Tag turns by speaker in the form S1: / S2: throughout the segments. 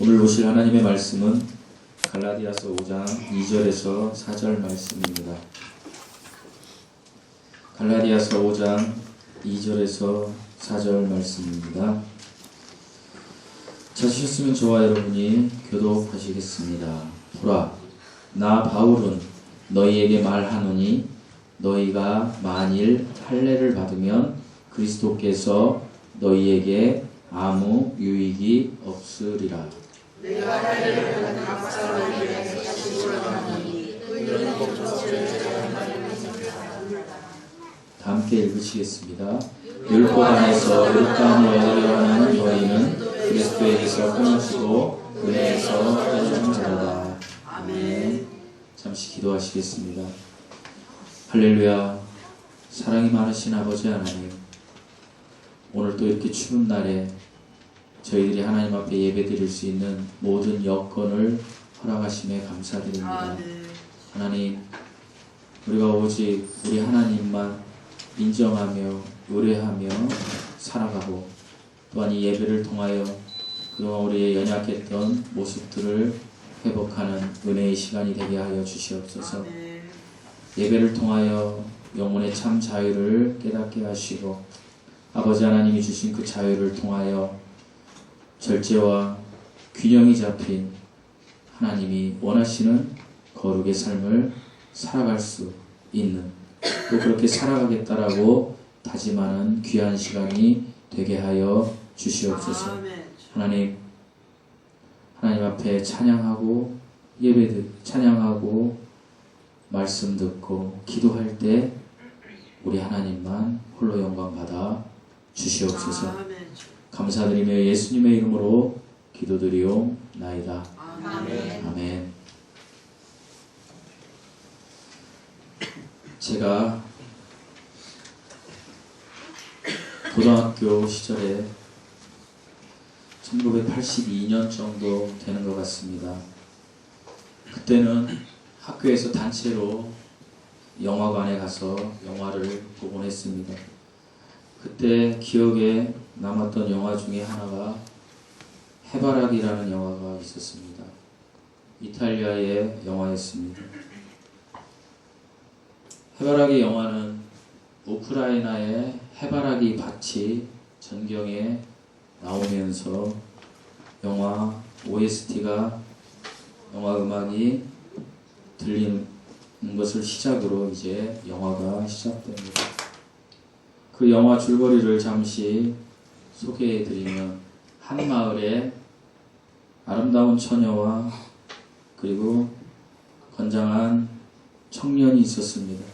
S1: 오늘 보실 하나님의 말씀은 갈라디아서 5장 2절에서 4절 말씀입니다. 갈라디아서 5장 2절에서 4절 말씀입니다. 찾으셨으면 저와 여러분이 교독하시겠습니다. 보라, 나 바울은 너희에게 말하노니 너희가 만일 할례를 받으면 그리스도께서 너희에게 아무 유익이 없으리라.
S2: 내가 할례를 받은 각 사람에게 시주하노니 그들은
S1: 다 함께 읽으시겠습니다. 율법 안에서 율법을 얻으려 하는 너희는 그리스도에게서 끊어지고 은혜에서 끊어진 자로다. 아멘. 잠시 기도하시겠습니다. 할렐루야. 사랑이 많으신 아버지 하나님, 오늘 또 이렇게 추운 날에 저희들이 하나님 앞에 예배드릴 수 있는 모든 여건을 허락하심에 감사드립니다. 하나님, 우리가 오직 우리 하나님만 인정하며 의뢰하며 살아가고, 또한 이 예배를 통하여 그동안 우리의 연약했던 모습들을 회복하는 은혜의 시간이 되게 하여 주시옵소서. 예배를 통하여 영혼의 참 자유를 깨닫게 하시고, 아버지 하나님이 주신 그 자유를 통하여 절제와 균형이 잡힌 하나님이 원하시는 거룩의 삶을 살아갈 수 있는, 또 그렇게 살아가겠다라고 다짐하는 귀한 시간이 되게 하여 주시옵소서. 하나님 앞에 찬양하고 찬양하고 말씀 듣고 기도할 때 우리 하나님만 홀로 영광 받아 주시옵소서. 감사드리며 예수님의 이름으로 기도드리옵나이다. 아멘. 제가 고등학교 시절에 1982년 정도 되는 것 같습니다. 그때는 학교에서 단체로 영화관에 가서 영화를 보곤 했습니다. 그때 기억에 남았던 영화 중에 하나가 해바라기라는 영화가 있었습니다. 이탈리아의 영화였습니다. 해바라기 영화는 우크라이나의 해바라기 밭이 전경에 나오면서 영화 OST가 영화 음악이 들리는 것을 시작으로 이제 영화가 시작됩니다. 그 영화 줄거리를 잠시 소개해드리면, 한 마을에 아름다운 처녀와 그리고 건장한 청년이 있었습니다.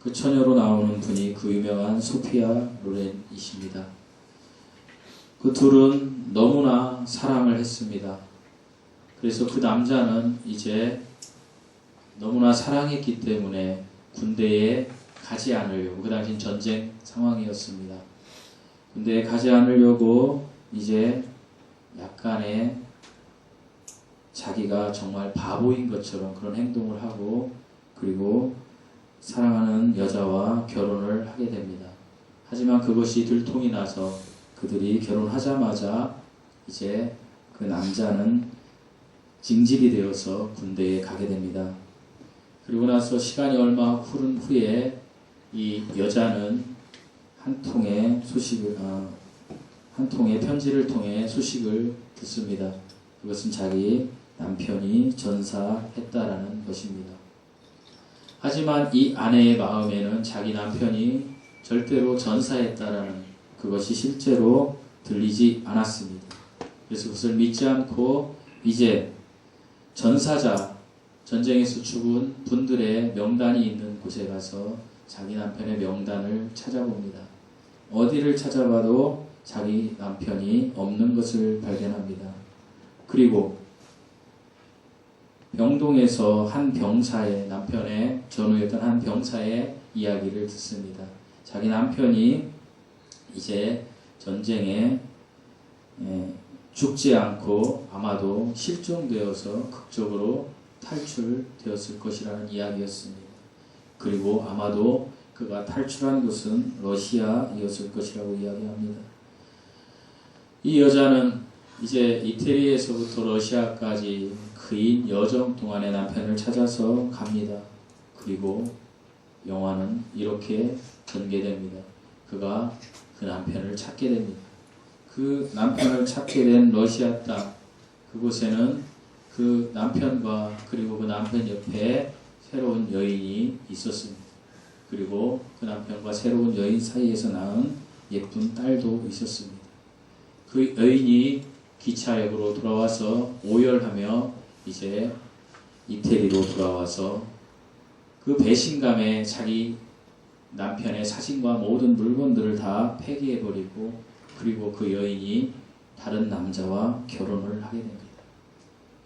S1: 그 처녀로 나오는 분이 그 유명한 소피아 로렌이십니다. 그 둘은 너무나 사랑을 했습니다. 그래서 그 남자는 이제 너무나 사랑했기 때문에 군대에 가지 않으려고, 그 당시엔 전쟁 상황이었습니다. 군대에 가지 않으려고 이제 약간의 자기가 정말 바보인 것처럼 그런 행동을 하고, 그리고 사랑하는 여자와 결혼을 하게 됩니다. 하지만 그것이 들통이 나서 그들이 결혼하자마자 이제 그 남자는 징집이 되어서 군대에 가게 됩니다. 그리고 나서 시간이 얼마 흐른 후에 이 여자는 한 통의 편지를 통해 소식을 듣습니다. 그것은 자기 남편이 전사했다라는 것입니다. 하지만 이 아내의 마음에는 자기 남편이 절대로 전사했다라는 그것이 실제로 들리지 않았습니다. 그래서 그것을 믿지 않고 이제 전사자, 전쟁에서 죽은 분들의 명단이 있는 곳에 가서 자기 남편의 명단을 찾아봅니다. 어디를 찾아봐도 자기 남편이 없는 것을 발견합니다. 그리고 병동에서 한 병사의, 남편의 전우였던 한 병사의 이야기를 듣습니다. 자기 남편이 이제 전쟁에 죽지 않고 아마도 실종되어서 극적으로 탈출되었을 것이라는 이야기였습니다. 그리고 아마도 그가 탈출한 곳은 러시아이었을 것이라고 이야기합니다. 이 여자는 이제 이태리에서부터 러시아까지 긴 여정 동안에 남편을 찾아서 갑니다. 그리고 영화는 이렇게 전개됩니다. 그가 그 남편을 찾게 됩니다. 그 남편을 찾게 된 러시아 땅, 그곳에는 그 남편과 그리고 그 남편 옆에 새로운 여인이 있었습니다. 그리고 그 남편과 새로운 여인 사이에서 낳은 예쁜 딸도 있었습니다. 그 여인이 기차역으로 돌아와서 오열하며 이제 이태리로 돌아와서 그 배신감에 자기 남편의 사진과 모든 물건들을 다 폐기해버리고 그리고 그 여인이 다른 남자와 결혼을 하게 됩니다.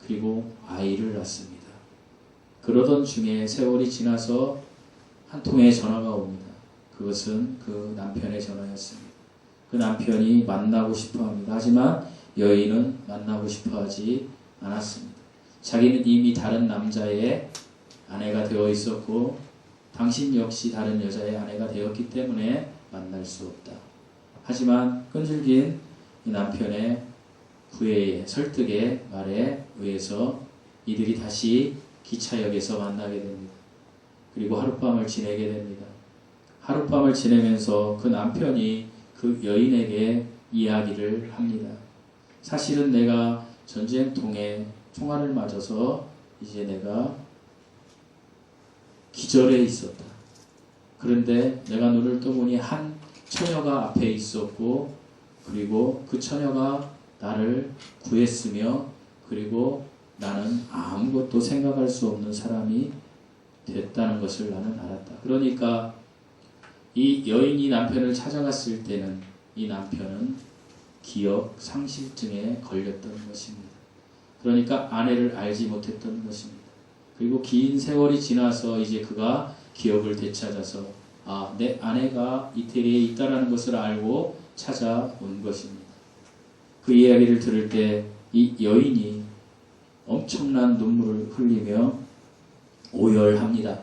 S1: 그리고 아이를 낳습니다. 그러던 중에 세월이 지나서 한 통의 전화가 옵니다. 그것은 그 남편의 전화였습니다. 그 남편이 만나고 싶어 합니다. 하지만 여인은 만나고 싶어 하지 않았습니다. 자기는 이미 다른 남자의 아내가 되어 있었고 당신 역시 다른 여자의 아내가 되었기 때문에 만날 수 없다. 하지만 끈질긴 이 남편의 구애에 설득의 말에 의해서 이들이 다시 기차역에서 만나게 됩니다. 그리고 하룻밤을 지내게 됩니다. 하룻밤을 지내면서 그 남편이 그 여인에게 이야기를 합니다. 사실은 내가 전쟁통에 총알을 맞아서 이제 내가 기절해 있었다. 그런데 내가 눈을 떠보니 한 처녀가 앞에 있었고 그리고 그 처녀가 나를 구했으며 그리고 나는 아무것도 생각할 수 없는 사람이 됐다는 것을 나는 알았다. 그러니까 이 여인이 남편을 찾아갔을 때는 이 남편은 기억 상실증에 걸렸던 것입니다. 그러니까 아내를 알지 못했던 것입니다. 그리고 긴 세월이 지나서 이제 그가 기억을 되찾아서 내 아내가 이태리에 있다라는 것을 알고 찾아온 것입니다. 그 이야기를 들을 때 이 여인이 엄청난 눈물을 흘리며 오열합니다.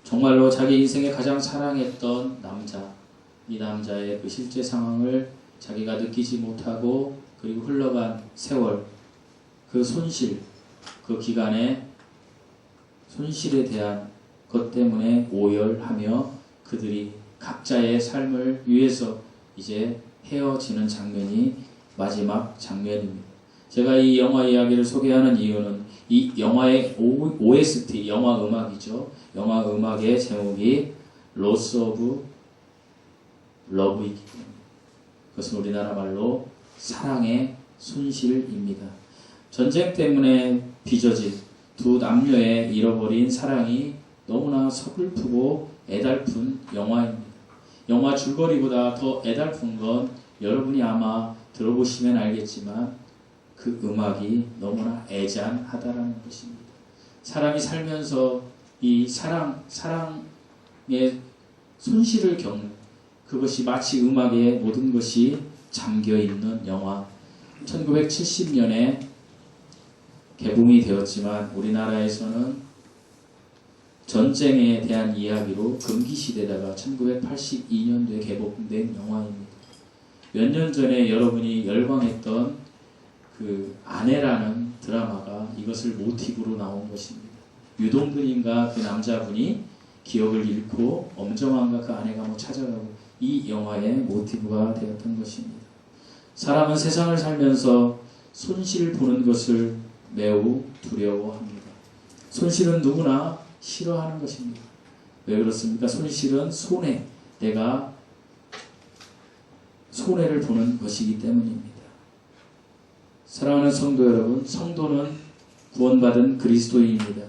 S1: 정말로 자기 인생에 가장 사랑했던 남자, 이 남자의 그 실제 상황을 자기가 느끼지 못하고 그리고 흘러간 세월, 그 손실, 그 기간의 손실에 대한 것 때문에 오열하며 그들이 각자의 삶을 위해서 이제 헤어지는 장면이 마지막 장면입니다. 제가 이 영화 이야기를 소개하는 이유는 이 영화의 OST, 영화 음악이죠. 영화 음악의 제목이 Loss of Love이기 때문에 그것은 우리나라 말로 사랑의 손실입니다. 전쟁 때문에 빚어진 두 남녀의 잃어버린 사랑이 너무나 서글프고 애달픈 영화입니다. 영화 줄거리보다 더 애달픈 건 여러분이 아마 들어보시면 알겠지만 그 음악이 너무나 애잔하다라는 것입니다. 사람이 살면서 이 사랑의 손실을 겪는 그것이 마치 음악에 모든 것이 잠겨있는 영화. 1970년에 개봉이 되었지만 우리나라에서는 전쟁에 대한 이야기로 금기시대다가 1982년도에 개봉된 영화입니다. 몇 년 전에 여러분이 열광했던 그 아내라는 드라마가 이것을 모티브로 나온 것입니다. 유동근인가 그 남자분이 기억을 잃고 엄정한가 그 아내가 찾아가고 이 영화의 모티브가 되었던 것입니다. 사람은 세상을 살면서 손실 보는 것을 매우 두려워합니다. 손실은 누구나 싫어하는 것입니다. 왜 그렇습니까? 손실은 손해, 내가 손해를 보는 것이기 때문입니다. 사랑하는 성도 여러분, 성도는 구원받은 그리스도인입니다.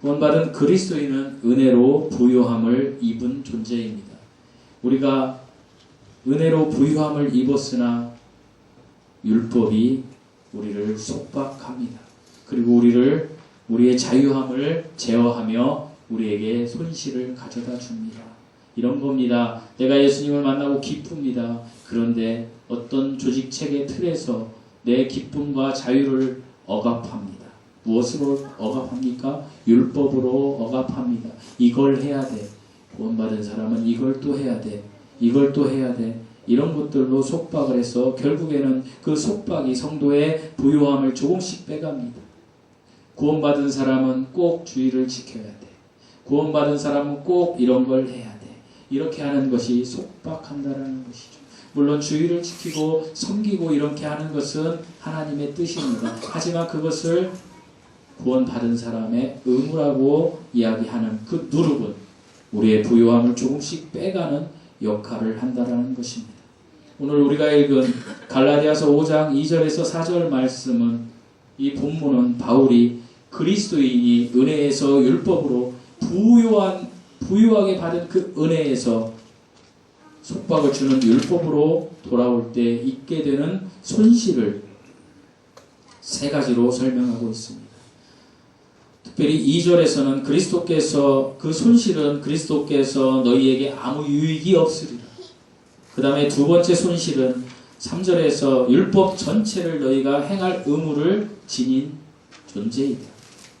S1: 구원받은 그리스도인은 은혜로 부요함을 입은 존재입니다. 우리가 은혜로 부요함을 입었으나 율법이 우리를 속박합니다. 그리고 우리의 자유함을 제어하며 우리에게 손실을 가져다 줍니다. 이런 겁니다. 내가 예수님을 만나고 기쁩니다. 그런데 어떤 조직체계 틀에서 내 기쁨과 자유를 억압합니다. 무엇으로 억압합니까? 율법으로 억압합니다. 이걸 해야 돼. 구원받은 사람은 이걸 또 해야 돼. 이걸 또 해야 돼. 이런 것들로 속박을 해서 결국에는 그 속박이 성도의 부요함을 조금씩 빼갑니다. 구원받은 사람은 꼭 주의를 지켜야 돼. 구원받은 사람은 꼭 이런 걸 해야 돼. 이렇게 하는 것이 속박한다라는 것이죠. 물론 주의를 지키고 섬기고 이렇게 하는 것은 하나님의 뜻입니다. 하지만 그것을 구원받은 사람의 의무라고 이야기하는 그 누룩은 우리의 부요함을 조금씩 빼가는 역할을 한다라는 것입니다. 오늘 우리가 읽은 갈라디아서 5장 2절에서 4절 말씀은, 이 본문은 바울이 그리스도인이 은혜에서 율법으로 부유하게 받은 그 은혜에서 속박을 주는 율법으로 돌아올 때 있게 되는 손실을 세 가지로 설명하고 있습니다. 특별히 2절에서는 그리스도께서, 그 손실은 그리스도께서 너희에게 아무 유익이 없으리라. 그 다음에 두 번째 손실은 3절에서 율법 전체를 너희가 행할 의무를 지닌 존재이다.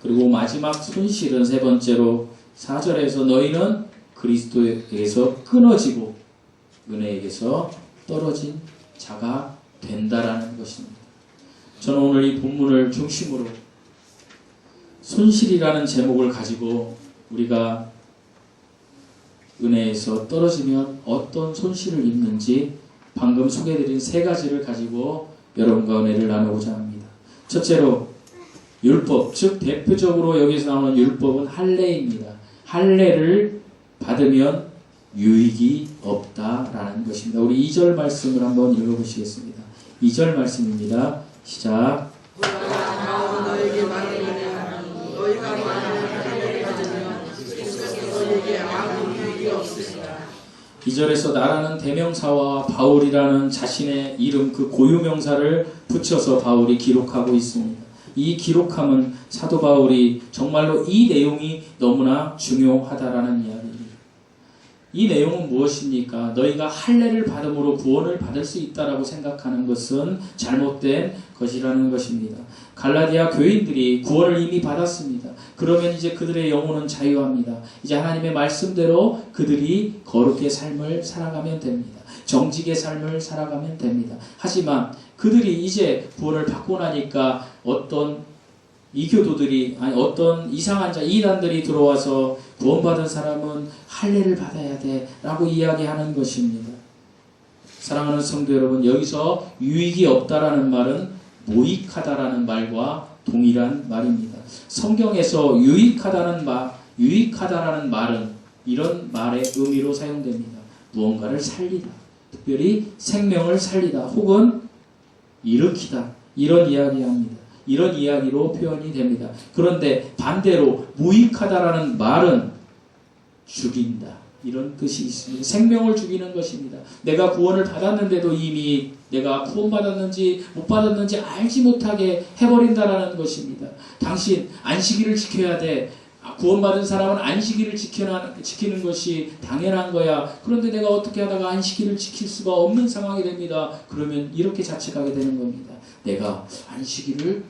S1: 그리고 마지막 손실은 세 번째로 4절에서 너희는 그리스도에게서 끊어지고 은혜에게서 떨어진 자가 된다라는 것입니다. 저는 오늘 이 본문을 중심으로 손실이라는 제목을 가지고 우리가 은혜에서 떨어지면 어떤 손실을 입는지 방금 소개해드린 세 가지를 가지고 여러분과 은혜를 나누고자 합니다. 첫째로 율법, 즉 대표적으로 여기서 나오는 율법은 할례입니다. 할례를 받으면 유익이 없다라는 것입니다. 우리 2절 말씀을 한번 읽어보시겠습니다. 2절 말씀입니다. 시작.
S2: 너에게 말하노니 너희가 만일 할례를 받으면 너희에게 아무 유익이 없으리라.
S1: 2절에서 나라는 대명사와 바울이라는 자신의 이름, 그 고유명사를 붙여서 바울이 기록하고 있습니다. 이 기록함은 사도 바울이 정말로 이 내용이 너무나 중요하다라는 이야기입니다. 이 내용은 무엇입니까? 너희가 할례를 받음으로 구원을 받을 수 있다라고 생각하는 것은 잘못된 것이라는 것입니다. 갈라디아 교인들이 구원을 이미 받았습니다. 그러면 이제 그들의 영혼은 자유합니다. 이제 하나님의 말씀대로 그들이 거룩의 삶을 살아가면 됩니다. 정직의 삶을 살아가면 됩니다. 하지만 그들이 이제 구원을 받고 나니까 어떤 이교도들이, 아니 어떤 이상한 자, 이단들이 들어와서 구원받은 사람은 할례를 받아야 돼 라고 이야기하는 것입니다. 사랑하는 성도 여러분, 여기서 유익이 없다라는 말은 모익하다라는 말과 동일한 말입니다. 성경에서 유익하다라는 말은 이런 말의 의미로 사용됩니다. 무언가를 살리다, 특별히 생명을 살리다 혹은 일으키다, 이런 이야기합니다. 이런 이야기로 표현이 됩니다. 그런데 반대로 무익하다라는 말은 죽인다, 이런 뜻이 있습니다. 생명을 죽이는 것입니다. 내가 구원을 받았는데도 이미 내가 구원받았는지 못 받았는지 알지 못하게 해버린다라는 것입니다. 당신 안식일을 지켜야 돼. 구원받은 사람은 안식일을 지키는 것이 당연한 거야. 그런데 내가 어떻게 하다가 안식일을 지킬 수가 없는 상황이 됩니다. 그러면 이렇게 자책하게 되는 겁니다. 내가 안식일을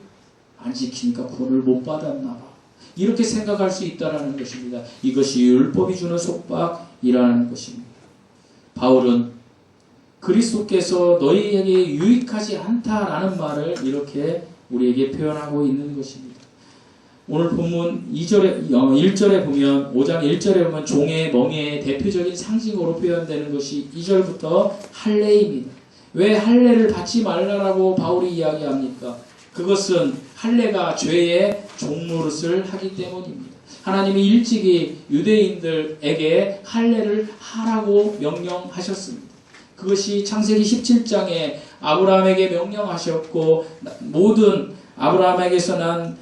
S1: 안 지키니까 구원을 못 받았나 봐. 이렇게 생각할 수 있다는 것입니다. 이것이 율법이 주는 속박이라는 것입니다. 바울은 그리스도께서 너희에게 유익하지 않다라는 말을 이렇게 우리에게 표현하고 있는 것입니다. 오늘 본문 1절에 보면, 5장 1절에 보면 종의 멍에의 대표적인 상징으로 표현되는 것이 2절부터 할례입니다. 왜 할례를 받지 말라라고 바울이 이야기합니까? 그것은 할례가 죄의 종노릇을 하기 때문입니다. 하나님이 일찍이 유대인들에게 할례를 하라고 명령하셨습니다. 그것이 창세기 17장에 아브라함에게 명령하셨고, 모든 아브라함에게서 난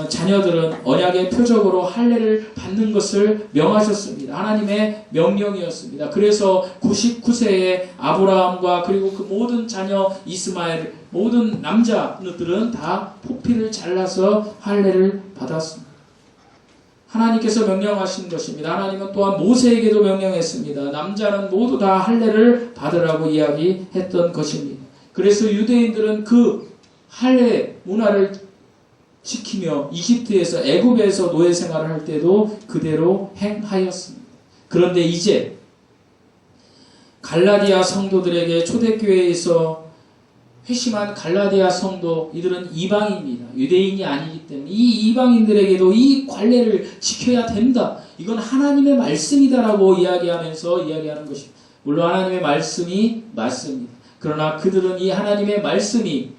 S1: 자녀들은 언약의 표적으로 할례를 받는 것을 명하셨습니다. 하나님의 명령이었습니다. 그래서 99세에 아브라함과 그리고 그 모든 자녀 이스마엘, 모든 남자들은 다 포피를 잘라서 할례를 받았습니다. 하나님께서 명령하신 것입니다. 하나님은 또한 모세에게도 명령했습니다. 남자는 모두 다 할례를 받으라고 이야기했던 것입니다. 그래서 유대인들은 그 할례 문화를 지키며 이집트에서, 애굽에서 노예 생활을 할 때도 그대로 행하였습니다. 그런데 이제 갈라디아 성도들에게 초대교회에서 회심한 갈라디아 성도, 이들은 이방인입니다. 유대인이 아니기 때문에 이 이방인들에게도 이 관례를 지켜야 된다. 이건 하나님의 말씀이다라고 이야기하는 것입니다. 물론 하나님의 말씀이 맞습니다. 그러나 그들은 이 하나님의 말씀이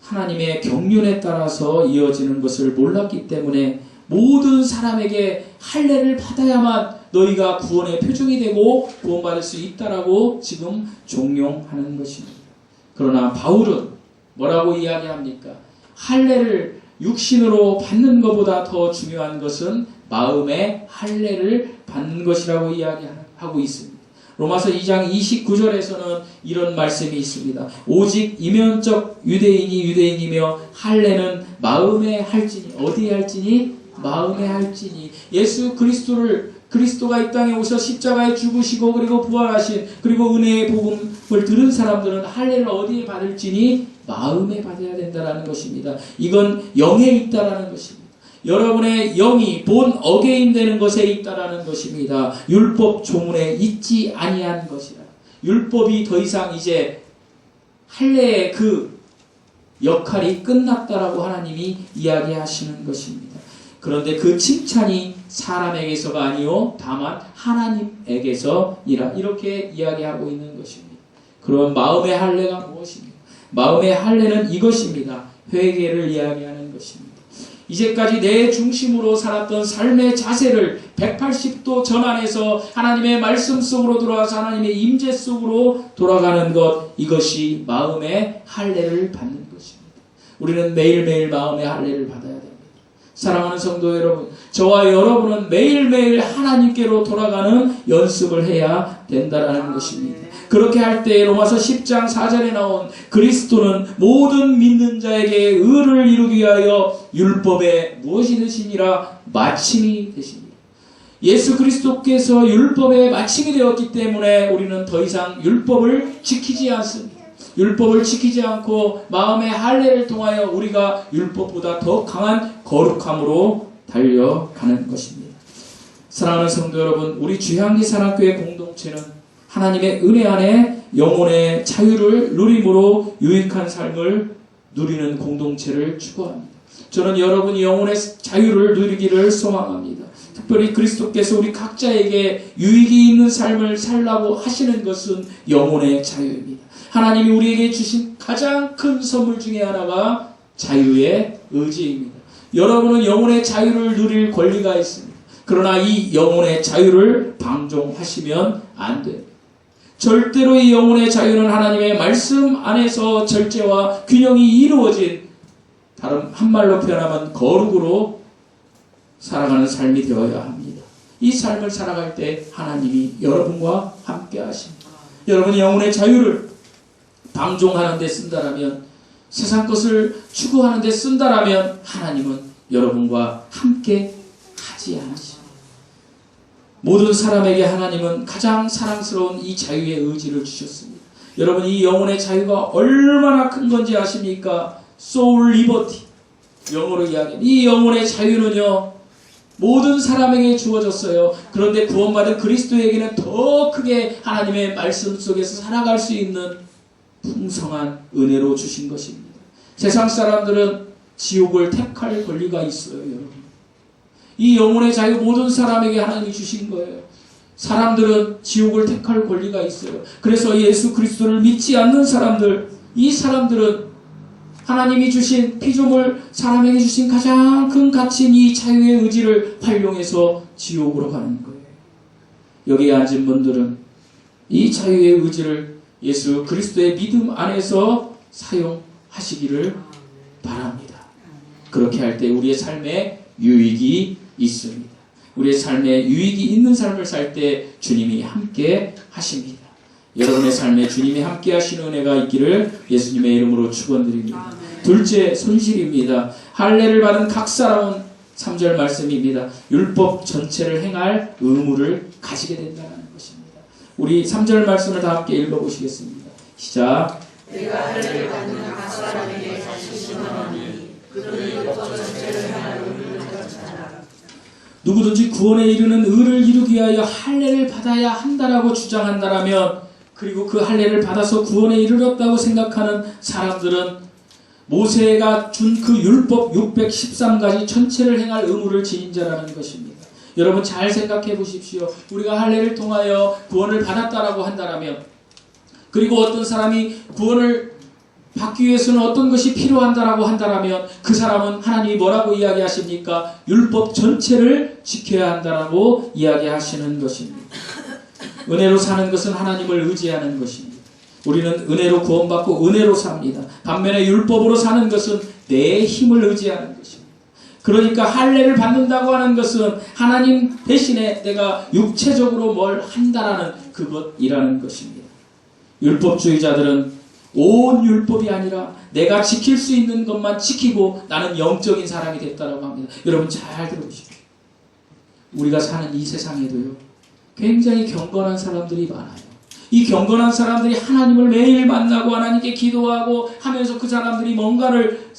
S1: 하나님의 경륜에 따라서 이어지는 것을 몰랐기 때문에 모든 사람에게 할례를 받아야만 너희가 구원의 표적이 되고 구원받을 수 있다라고 지금 종용하는 것입니다. 그러나 바울은 뭐라고 이야기합니까? 할례를 육신으로 받는 것보다 더 중요한 것은 마음의 할례를 받는 것이라고 이야기하고 있습니다. 로마서 2장 29절에서는 이런 말씀이 있습니다. 오직 이면적 유대인이 유대인이며 할례는 마음에 할지니, 어디에 할지니? 마음에 할지니. 예수 그리스도가 이 땅에 오셔 십자가에 죽으시고 그리고 부활하신, 그리고 은혜의 복음을 들은 사람들은 할례를 어디에 받을지니? 마음에 받아야 된다는 것입니다. 이건 영에 있다라는 것입니다. 여러분의 영이 본 어게인 되는 것에 있다라는 것입니다. 율법 조문에 있지 아니한 것이라. 율법이 더 이상 이제 할례의 그 역할이 끝났다라고 하나님이 이야기하시는 것입니다. 그런데 그 칭찬이 사람에게서가 아니요 다만 하나님에게서이라, 이렇게 이야기하고 있는 것입니다. 그럼 마음의 할례가 무엇입니까? 마음의 할례는 이것입니다. 회개를 이야기하는 것입니다. 이제까지 내 중심으로 살았던 삶의 자세를 180도 전환해서 하나님의 말씀 속으로 돌아와서 하나님의 임재 속으로 돌아가는 것, 이것이 마음의 할례를 받는 것입니다. 우리는 매일매일 마음의 할례를 받아야 됩니다. 사랑하는 성도 여러분, 저와 여러분은 매일매일 하나님께로 돌아가는 연습을 해야 된다는 것입니다. 그렇게 할 때 로마서 10장 4절에 나온 그리스도는 모든 믿는 자에게 의를 이루기 위하여 율법의 무엇이 되시니라? 마침이 되십니다. 예수 그리스도께서 율법의 마침이 되었기 때문에 우리는 더 이상 율법을 지키지 않습니다. 율법을 지키지 않고 마음의 할례를 통하여 우리가 율법보다 더 강한 거룩함으로 달려가는 것입니다. 사랑하는 성도 여러분, 우리 주향기 사랑교회 공동체는 하나님의 은혜 안에 영혼의 자유를 누림으로 유익한 삶을 누리는 공동체를 추구합니다. 저는 여러분이 영혼의 자유를 누리기를 소망합니다. 특별히 그리스도께서 우리 각자에게 유익이 있는 삶을 살라고 하시는 것은 영혼의 자유입니다. 하나님이 우리에게 주신 가장 큰 선물 중에 하나가 자유의 의지입니다. 여러분은 영혼의 자유를 누릴 권리가 있습니다. 그러나 이 영혼의 자유를 방종하시면 안 됩니다. 절대로 이 영혼의 자유는 하나님의 말씀 안에서 절제와 균형이 이루어진, 다른 한말로 표현하면 거룩으로 살아가는 삶이 되어야 합니다. 이 삶을 살아갈 때 하나님이 여러분과 함께 하십니다. 여러분이 영혼의 자유를 방종하는 데 쓴다라면, 세상 것을 추구하는 데 쓴다라면 하나님은 여러분과 함께 하지 않으십니다. 모든 사람에게 하나님은 가장 사랑스러운 이 자유의 의지를 주셨습니다. 여러분, 이 영혼의 자유가 얼마나 큰 건지 아십니까? Soul Liberty, 영어로 이야기하면 이 영혼의 자유는요 모든 사람에게 주어졌어요. 그런데 구원받은 그리스도에게는 더 크게 하나님의 말씀 속에서 살아갈 수 있는 풍성한 은혜로 주신 것입니다. 세상 사람들은 지옥을 택할 권리가 있어요. 여러분, 이 영혼의 자유 모든 사람에게 하나님이 주신 거예요. 사람들은 지옥을 택할 권리가 있어요. 그래서 예수 그리스도를 믿지 않는 사람들, 이 사람들은 하나님이 주신 피조물, 사람에게 주신 가장 큰 가치인 이 자유의 의지를 활용해서 지옥으로 가는 거예요. 여기에 앉은 분들은 이 자유의 의지를 예수 그리스도의 믿음 안에서 사용하시기를 바랍니다. 그렇게 할 때 우리의 삶에 유익이 있습니다. 우리의 삶에 유익이 있는 삶을 살 때 주님이 함께 하십니다. 여러분의 삶에 주님이 함께 하시는 은혜가 있기를 예수님의 이름으로 축원드립니다. 둘째, 손실입니다. 할례를 받은 각 사람은 3절 말씀입니다. 율법 전체를 행할 의무를 가지게 된다는 것입니다. 우리 3절 말씀을 다 함께 읽어보시겠습니다. 시작.
S2: 내가 할례를 받는 각 사람에게 다시 심하노니 그들은 율법 전체를 행할 의무를 가지라.
S1: 누구든지 구원에 이르는 의를 이루기 위하여 할례를 받아야 한다라고 주장한다라면 그리고 그 할례를 받아서 구원에 이르렀다고 생각하는 사람들은 모세가 준 그 율법 613가지 전체를 행할 의무를 지닌 자라는 것입니다. 여러분 잘 생각해 보십시오. 우리가 할례를 통하여 구원을 받았다라고 한다면, 그리고 어떤 사람이 구원을 받기 위해서는 어떤 것이 필요한다라고 한다면, 그 사람은 하나님이 뭐라고 이야기하십니까? 율법 전체를 지켜야 한다라고 이야기하시는 것입니다. 은혜로 사는 것은 하나님을 의지하는 것입니다. 우리는 은혜로 구원받고 은혜로 삽니다. 반면에 율법으로 사는 것은 내 힘을 의지하는 것입니다. 그러니까 할례를 받는다고 하는 것은 하나님 대신에 내가 육체적으로 뭘 한다라는 그것이라는 것입니다. 율법주의자들은 온 율법이 아니라 내가 지킬 수 있는 것만 지키고 나는 영적인 사람이 됐다라고 합니다. 여러분 잘 들어보십시오. 우리가 사는 이 세상에도요, 굉장히 경건한 사람들이 많아요. 이 경건한 사람들이 하나님을 매일 만나고 하나님께 기도하고 하면서 그 사람들이 뭔가를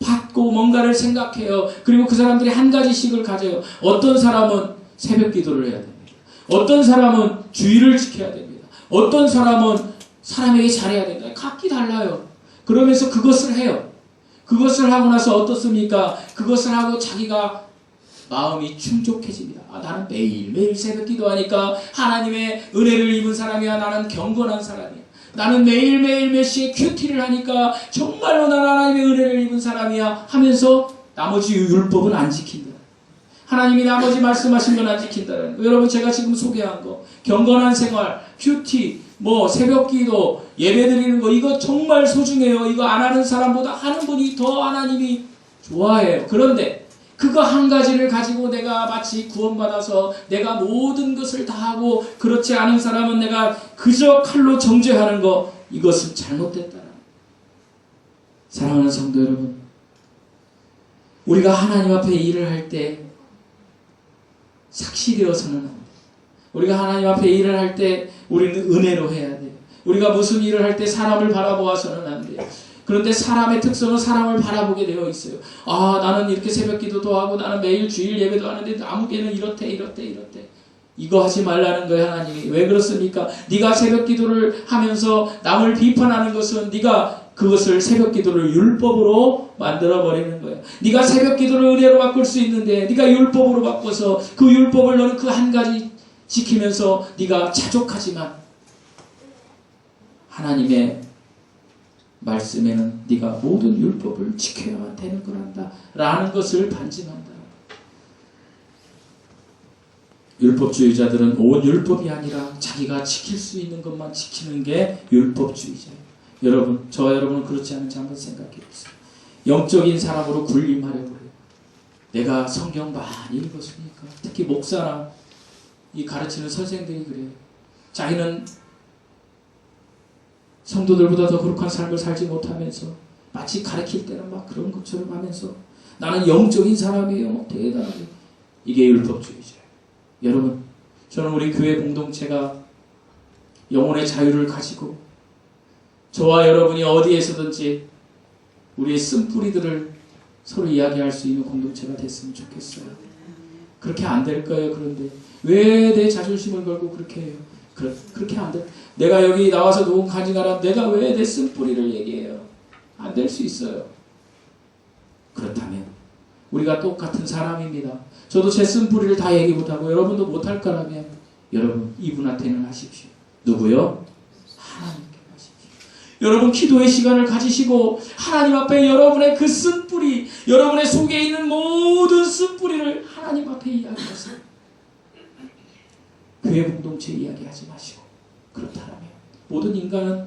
S1: 받고 뭔가를 생각해요. 그리고 그 사람들이 한 가지씩을 가져요. 어떤 사람은 새벽 기도를 해야 됩니다. 어떤 사람은 주의를 지켜야 됩니다. 어떤 사람은 사람에게 잘해야 된다. 각기 달라요. 그러면서 그것을 해요. 그것을 하고 나서 어떻습니까? 그것을 하고 자기가 마음이 충족해집니다. 나는 매일매일 새벽 기도하니까 하나님의 은혜를 입은 사람이야. 나는 경건한 사람이야. 나는 매일매일 몇 시에 큐티를 하니까 정말로 나는 하나님의 은혜를 입은 사람이야 하면서 나머지 율법은 안 지킨다. 하나님이 나머지 말씀하신 건 안 지킨다는 거. 여러분 제가 지금 소개한 거, 경건한 생활, 큐티, 새벽 기도, 예배 드리는 거, 이거 정말 소중해요. 이거 안 하는 사람보다 하는 분이 더 하나님이 좋아해요. 그런데 그거 한 가지를 가지고 내가 마치 구원받아서 내가 모든 것을 다 하고, 그렇지 않은 사람은 내가 그저 칼로 정죄하는 거, 이것은 잘못됐다. 사랑하는 성도 여러분, 우리가 하나님 앞에 일을 할 때 삭시되어서는 안 돼요. 우리가 하나님 앞에 일을 할 때 우리는 은혜로 해야 돼요. 우리가 무슨 일을 할 때 사람을 바라보아서는 안 돼요. 그런데 사람의 특성은 사람을 바라보게 되어 있어요. 나는 이렇게 새벽 기도도 하고 나는 매일 주일 예배도 하는데 아무개는 이렇대. 이거 하지 말라는 거예요. 하나님이. 왜 그렇습니까? 네가 새벽 기도를 하면서 남을 비판하는 것은 네가 그것을 새벽 기도를 율법으로 만들어버리는 거예요. 네가 새벽 기도를 은혜로 바꿀 수 있는데 네가 율법으로 바꿔서 그 율법을 너는 그 한 가지 지키면서 네가 자족하지만 하나님의 말씀에는 네가 모든 율법을 지켜야만 되는 거란다 라는 것을 반증한다. 율법주의자들은 온 율법이 아니라 자기가 지킬 수 있는 것만 지키는 게 율법주의자예요. 여러분, 저와 여러분은 그렇지 않은지 한번 생각해 보세요. 영적인 사람으로 군림하려고 해요. 내가 성경 많이 읽었으니까. 특히 목사나 이 가르치는 선생들이 그래요. 자기는 성도들보다 더 거룩한 삶을 살지 못하면서 마치 가르칠 때는 막 그런 것처럼 하면서 나는 영적인 사람이에요. 대단하게. 이게 율법주의자예요. 여러분, 저는 우리 교회 공동체가 영혼의 자유를 가지고 저와 여러분이 어디에서든지 우리의 쓴뿌리들을 서로 이야기할 수 있는 공동체가 됐으면 좋겠어요. 그렇게 안 될 거예요. 그런데 왜 내 자존심을 걸고 그렇게 해요? 그렇게 안 돼. 내가 여기 나와서 누군 간증하라면 내가 왜 내 쓴뿌리를 얘기해요? 안 될 수 있어요. 그렇다면 우리가 똑같은 사람입니다. 저도 제 쓴뿌리를 다 얘기 못하고 여러분도 못할 거라면 여러분 이분한테는 하십시오. 누구요? 하나님께 하십시오. 여러분 기도의 시간을 가지시고 하나님 앞에 여러분의 그 쓴뿌리, 여러분의 속에 있는 모든 쓴뿌리를 하나님 앞에 이야기하세요. 교회 공동체 이야기하지 마시고. 그렇다면 모든 인간은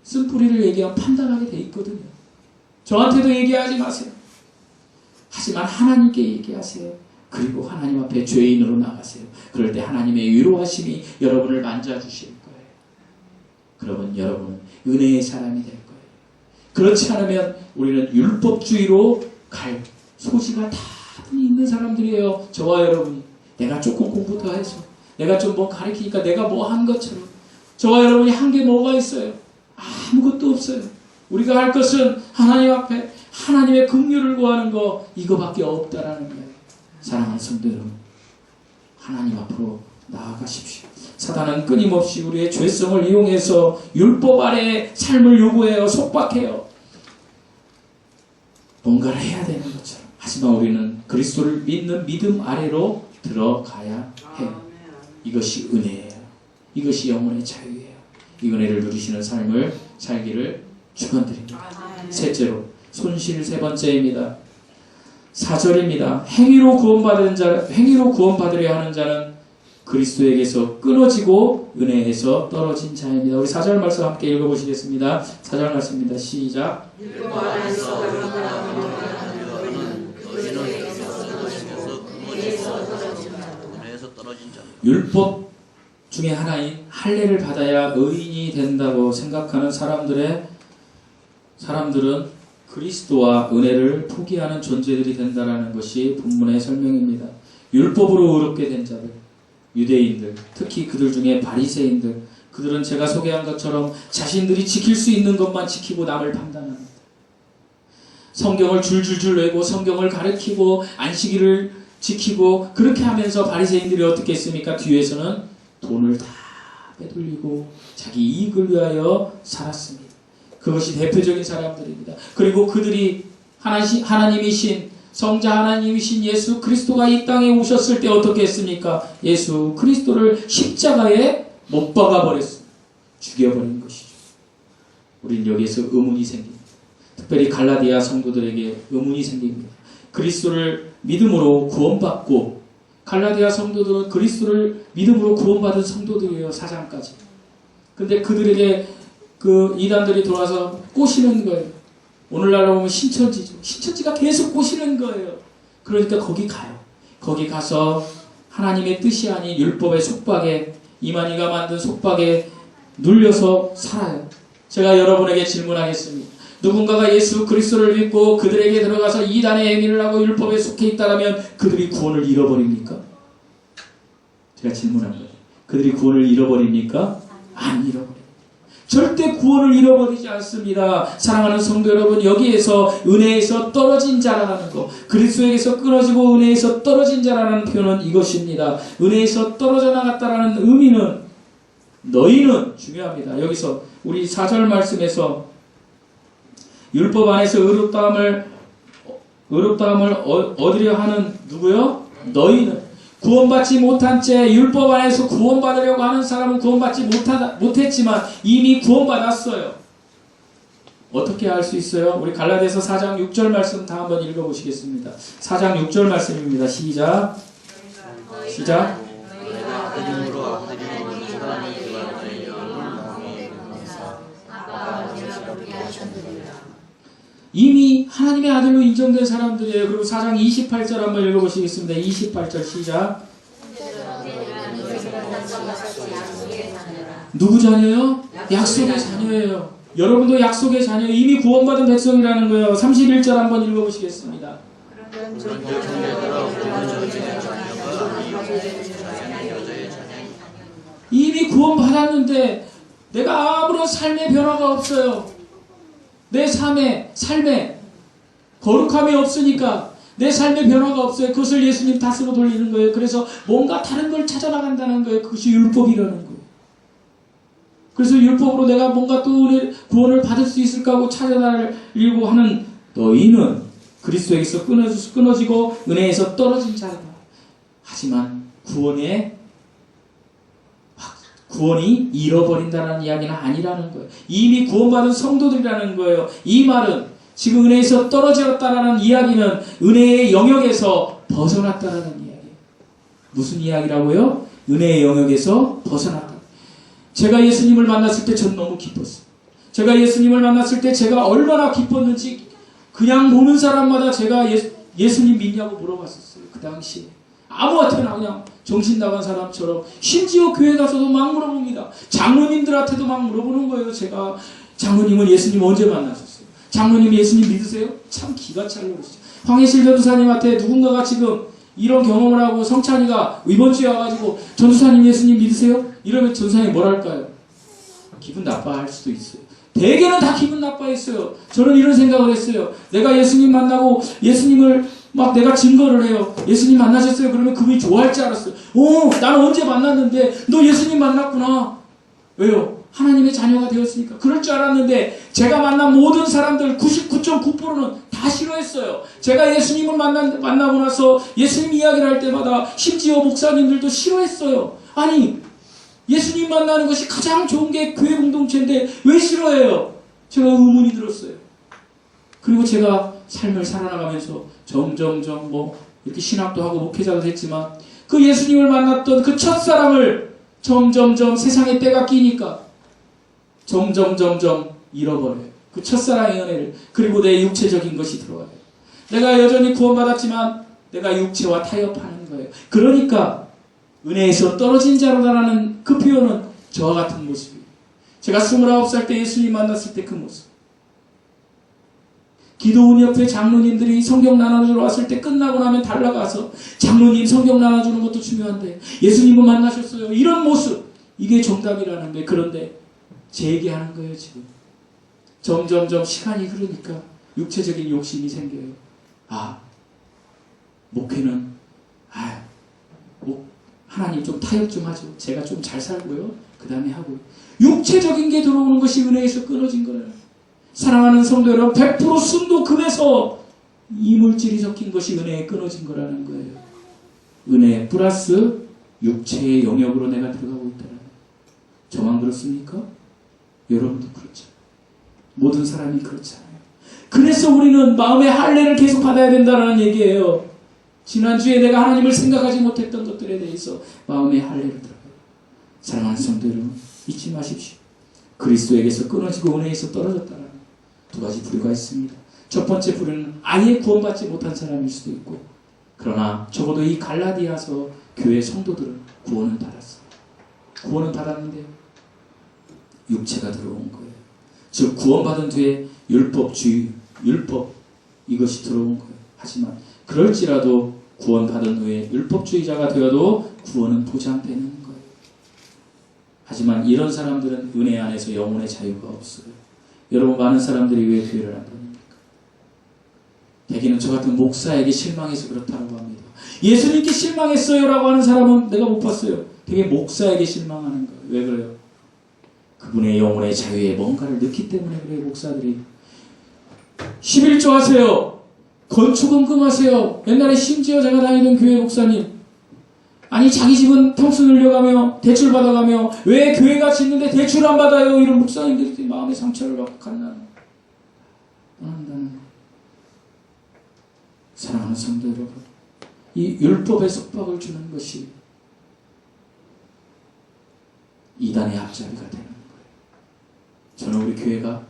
S1: 쓴뿌리를 얘기하면 판단하게 돼 있거든요. 저한테도 얘기하지 마세요. 하지만 하나님께 얘기하세요. 그리고 하나님 앞에 죄인으로 나가세요. 그럴 때 하나님의 위로하심이 여러분을 만져주실 거예요. 그러면 여러분은 은혜의 사람이 될 거예요. 그렇지 않으면 우리는 율법주의로 갈 소지가 다 있는 사람들이에요. 저와 여러분이. 내가 조금 공부 더 해서 내가 좀 뭐 가르치니까 내가 뭐 한 것처럼. 저와 여러분이 한 게 뭐가 있어요? 아무것도 없어요. 우리가 할 것은 하나님 앞에 하나님의 긍휼을 구하는 거, 이거밖에 없다라는 거예요. 사랑하는 성도 여러분, 하나님 앞으로 나아가십시오. 사단은 끊임없이 우리의 죄성을 이용해서 율법 아래 삶을 요구해요. 속박해요. 뭔가를 해야 되는 것처럼. 하지만 우리는 그리스도를 믿는 믿음 아래로 들어가야 해요. 이것이 은혜예요. 이것이 영혼의 자유예요. 이 은혜를 누리시는 삶을 살기를 축원드립니다. 셋째로 손실 세 번째입니다. 4절입니다. 행위로 구원받으려 하는 자는 그리스도에게서 끊어지고 은혜에서 떨어진 자입니다. 우리 4절 말씀 함께 읽어보시겠습니다. 4절 말씀입니다. 시작. 율법 중에 하나인 할례를 받아야 의인이 된다고 생각하는 사람들은 그리스도와 은혜를 포기하는 존재들이 된다는 것이 본문의 설명입니다. 율법으로 의롭게 된 자들, 유대인들, 특히 그들 중에 바리새인들, 그들은 제가 소개한 것처럼 자신들이 지킬 수 있는 것만 지키고 남을 판단합니다. 성경을 줄줄줄 외고 성경을 가르치고 안식일을 지키고 그렇게 하면서 바리새인들이 어떻게 했습니까? 뒤에서는 돈을 다 빼돌리고 자기 이익을 위하여 살았습니다. 그것이 대표적인 사람들입니다. 그리고 그들이 하나님이신 성자 하나님이신 예수 그리스도가 이 땅에 오셨을 때 어떻게 했습니까? 예수 그리스도를 십자가에 못 박아버렸습니다. 죽여버린 것이죠. 우린 여기에서 의문이 생깁니다. 특별히 갈라디아 성도들에게 의문이 생깁니다. 그리스도를 믿음으로 구원받고 갈라디아 성도들은 그리스도를 믿음으로 구원받은 성도들이에요. 4장까지. 근데 그들에게 그 이단들이 들어와서 꼬시는 거예요. 오늘날로 보면 신천지죠. 신천지가 계속 꼬시는 거예요. 그러니까 거기 가요. 거기 가서 하나님의 뜻이 아닌 율법의 속박에 이만희가 만든 속박에 눌려서 살아요. 제가 여러분에게 질문하겠습니다. 누군가가 예수 그리스도를 믿고 그들에게 들어가서 이단의 행위를 하고 율법에 속해 있다면 그들이 구원을 잃어버립니까? 제가 질문한 거예요. 그들이 구원을 잃어버립니까? 안 잃어버려요. 절대 구원을 잃어버리지 않습니다. 사랑하는 성도 여러분, 여기에서 은혜에서 떨어진 자라는 거, 그리스도에게서 끊어지고 은혜에서 떨어진 자라는 표현은 이것입니다. 은혜에서 떨어져 나갔다라는 의미는 너희는 중요합니다. 여기서 우리 4절 말씀에서 율법 안에서 의롭다함을 얻으려 하는 누구요? 너희는 구원받지 못한 채 율법 안에서 구원받으려고 하는 사람은 구원받지 못했지만 이미 구원받았어요. 어떻게 알 수 있어요? 우리 갈라디아서 4장 6절 말씀 다 한번 읽어보시겠습니다. 4장 6절 말씀입니다. 시작. 이미 하나님의 아들로 인정된 사람들이에요. 그리고 4장 28절 한번 읽어보시겠습니다. 28절 시작. 누구 자녀요? 약속의 자녀예요. 여러분도 약속의 자녀예요. 이미 구원받은 백성이라는 거예요. 31절 한번 읽어보시겠습니다. 이미 구원받았는데 내가 아무런 삶의 변화가 없어요. 내 삶에 거룩함이 없으니까 내 삶의 변화가 없어요. 그것을 예수님 탓으로 돌리는 거예요. 그래서 뭔가 다른 걸 찾아나간다는 거예요. 그것이 율법이라는 거예요. 그래서 율법으로 내가 뭔가 또 구원을 받을 수 있을까 하고 찾아나려고 하는 너희는 그리스도에게서 끊어지고 은혜에서 떨어진 자다. 하지만 구원이 잃어버린다는 이야기는 아니라는 거예요. 이미 구원받은 성도들이라는 거예요. 이 말은 지금 은혜에서 떨어졌다라는 이야기는 은혜의 영역에서 벗어났다라는 이야기예요. 무슨 이야기라고요? 은혜의 영역에서 벗어났다. 제가 예수님을 만났을 때 전 너무 기뻤어요. 제가 예수님을 만났을 때 제가 얼마나 기뻤는지 그냥 보는 사람마다 제가 예수님 믿냐고 물어봤었어요. 그 당시에. 아무한테나 그냥 정신 나간 사람처럼 심지어 교회 가서도 막 물어봅니다. 장로님들한테도 막 물어보는 거예요. 제가 장로님은 예수님 언제 만나셨어요? 장로님 예수님 믿으세요? 참 기가 찰려 그러시죠. 황해실 전도사님한테 누군가가 지금 이런 경험을 하고 성찬이가 이번 주에 와가지고 전도사님 예수님 믿으세요? 이러면 전도사님이 뭐랄까요? 기분 나빠할 수도 있어요. 대개는 다 기분 나빠했어요. 저는 이런 생각을 했어요. 내가 예수님 만나고 예수님을 막 내가 증거를 해요. 예수님 만나셨어요? 그러면 그분이 좋아할 줄 알았어요. 나는 언제 만났는데 너 예수님 만났구나. 왜요? 하나님의 자녀가 되었으니까. 그럴 줄 알았는데 제가 만난 모든 사람들 99.9%는 다 싫어했어요. 제가 예수님을 만나고 나서 예수님 이야기를 할 때마다 심지어 목사님들도 싫어했어요. 아니 예수님 만나는 것이 가장 좋은 게 교회 공동체인데 왜 싫어해요? 제가 의문이 들었어요. 그리고 제가 삶을 살아나가면서 점점점 이렇게 신학도 하고 목회자도 됐지만 그 예수님을 만났던 그 첫사랑을 점점점 세상에 때가 끼니까 점점점점 잃어버려요. 그 첫사랑의 은혜를. 그리고 내 육체적인 것이 들어와요. 내가 여전히 구원받았지만 내가 육체와 타협하는 거예요. 그러니까 은혜에서 떨어진 자로다라는 그 표현은 저와 같은 모습이에요. 제가 29살 때 예수님 만났을 때 그 모습. 기도원 옆에 장로님들이 성경 나눠주러 왔을 때 끝나고 나면 달려가서 장로님 성경 나눠주는 것도 중요한데 예수님을 만나셨어요. 이런 모습. 이게 정답이라는데 그런데 제 얘기하는 거예요 지금. 점점점 시간이 흐르니까 육체적인 욕심이 생겨요. 목회는 하나님 좀 타협 좀 하죠. 제가 좀 잘 살고요. 그 다음에 하고. 육체적인 게 들어오는 것이 은혜에서 끊어진 거예요. 사랑하는 성도 여러분, 100% 순도금에서 이물질이 섞인 것이 은혜에 끊어진 거라는 거예요. 은혜 플러스 육체의 영역으로 내가 들어가고 있다는. 저만 그렇습니까? 여러분도 그렇죠. 모든 사람이 그렇잖아요. 그래서 우리는 마음의 할례를 계속 받아야 된다는 얘기예요. 지난주에 내가 하나님을 생각하지 못했던 것들에 대해서 마음의 할례를 들어가요. 사랑하는 성도 여러분, 잊지 마십시오. 그리스도에게서 끊어지고 은혜에서 떨어졌다는 두 가지 부류가 있습니다. 첫 번째 부류는 아예 구원받지 못한 사람일 수도 있고, 그러나 적어도 이 갈라디아서 교회 성도들은 구원은 받았어요. 구원은 받았는데 육체가 들어온 거예요. 즉 구원받은 뒤에 율법주의, 율법 이것이 들어온 거예요. 하지만 그럴지라도 구원받은 후에 율법주의자가 되어도 구원은 보장되는 거예요. 하지만 이런 사람들은 은혜 안에서 영혼의 자유가 없어요. 여러분, 많은 사람들이 왜 교회를 안 다닙니까? 대개는 저 같은 목사에게 실망해서 그렇다고 합니다. 예수님께 실망했어요 라고 하는 사람은 내가 못 봤어요. 되게 목사에게 실망하는 거예요. 왜 그래요? 그분의 영혼의 자유에 뭔가를 넣기 때문에 그래요. 목사들이 11조 하세요. 건축원금 하세요. 옛날에 심지어 제가 다니던 교회 목사님, 아니 자기 집은 평수 늘려가며 대출 받아가며 왜 교회가 짓는데 대출 안 받아요? 이런 목사님들이 마음의 상처를 받고 간다는 사랑하는 성도 여러분, 이 율법의 속박을 주는 것이 이단의 앞잡이가 되는 거예요. 저는 우리 교회가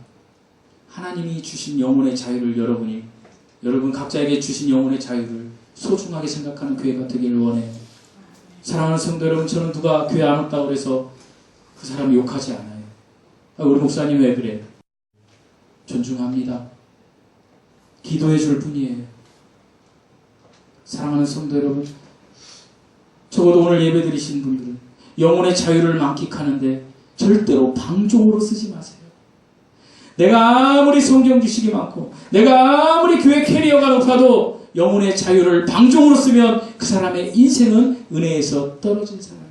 S1: 하나님이 주신 영혼의 자유를 여러분 각자에게 주신 영혼의 자유를 소중하게 생각하는 교회가 되기를 원해요. 사랑하는 성도 여러분, 저는 누가 교회 안 왔다고 해서 그 사람 욕하지 않아요. 우리 목사님 왜 그래? 존중합니다. 기도해 줄 뿐이에요. 사랑하는 성도 여러분, 적어도 오늘 예배 드리신 분들은 영혼의 자유를 만끽하는데 절대로 방종으로 쓰지 마세요. 내가 아무리 성경 지식이 많고 내가 아무리 교회 캐리어가 높아도 영혼의 자유를 방종으로 쓰면 그 사람의 인생은 은혜에서 떨어진 사람이에요.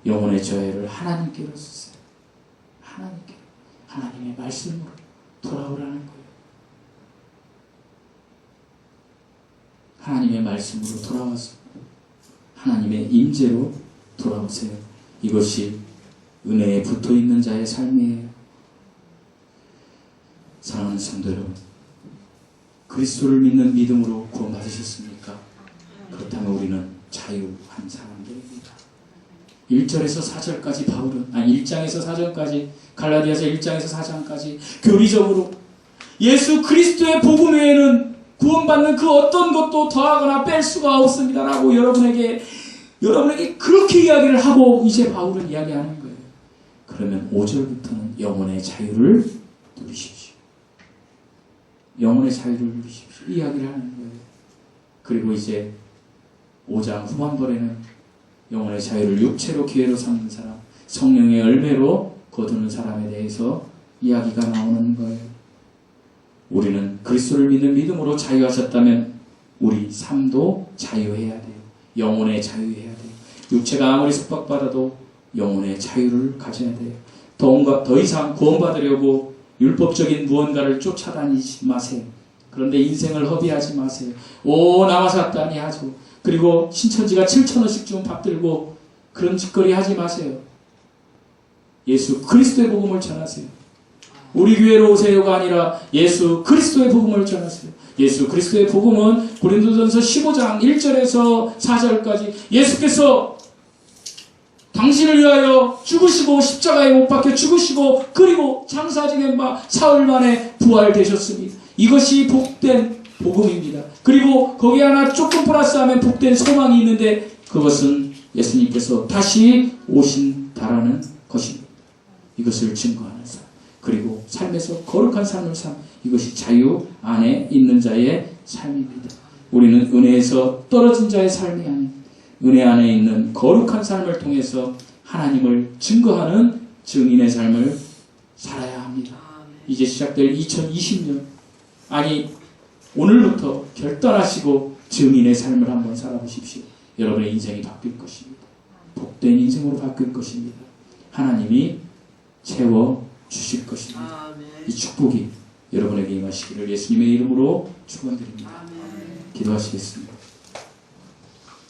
S1: 영혼의 자유를 하나님께로 쓰세요. 하나님께, 하나님의 말씀으로 돌아오라는 거예요. 하나님의 말씀으로 돌아와서 하나님의 임재로 돌아오세요. 이것이 은혜에 붙어있는 자의 삶이에요. 사랑하는 성도 여러분, 그리스도를 믿는 믿음으로 구원받으셨습니까? 그렇다면 우리는 자유한 사람들입니다. 1절에서 4절까지 바울은 1장에서 4절까지 갈라디아서 1장에서 4장까지 교리적으로 예수 그리스도의 복음 외에는 구원받는 그 어떤 것도 더하거나 뺄 수가 없습니다 라고 여러분에게 그렇게 이야기를 하고 이제 바울은 이야기하는 거예요. 그러면 5절부터는 영혼의 자유를 누리십시오. 영혼의 자유를 누리십시오. 이야기를 하는 거예요. 그리고 이제 5장 후반부에는 영혼의 자유를 육체로 기회로 삼는 사람, 성령의 열매로 거두는 사람에 대해서 이야기가 나오는 거예요. 우리는 그리스도를 믿는 믿음으로 자유하셨다면 우리 삶도 자유해야 돼요. 영혼의 자유해야 돼요. 육체가 아무리 속박받아도 영혼의 자유를 가져야 돼요. 더 이상 구원받으려고 율법적인 무언가를 쫓아다니지 마세요. 그런데 인생을 허비하지 마세요. 오 나와 샀다니 하죠. 그리고 신천지가 7,000원씩 주면 밥 들고 그런 짓거리 하지 마세요. 예수 그리스도의 복음을 전하세요. 우리 교회로 오세요가 아니라 예수 그리스도의 복음을 전하세요. 예수 그리스도의 복음은 고린도전서 15장 1절에서 4절까지 예수께서 당신을 위하여 죽으시고 십자가에 못 박혀 죽으시고 그리고 장사지낸 바 사흘 만에 부활되셨습니다. 이것이 복된 복음입니다. 그리고 거기 하나 조금 플러스하면 복된 소망이 있는데 그것은 예수님께서 다시 오신다라는 것입니다. 이것을 증거하는 삶. 그리고 삶에서 거룩한 삶을 삶. 이것이 자유 안에 있는 자의 삶입니다. 우리는 은혜에서 떨어진 자의 삶이 아닌 은혜 안에 있는 거룩한 삶을 통해서 하나님을 증거하는 증인의 삶을 살아야 합니다. 이제 시작될 2020년 아니 오늘부터 결단하시고 증인의 삶을 한번 살아보십시오. 여러분의 인생이 바뀔 것입니다. 복된 인생으로 바뀔 것입니다. 하나님이 채워주실 것입니다. 이 축복이 여러분에게 임하시기를 예수님의 이름으로 축원드립니다. 기도하시겠습니다.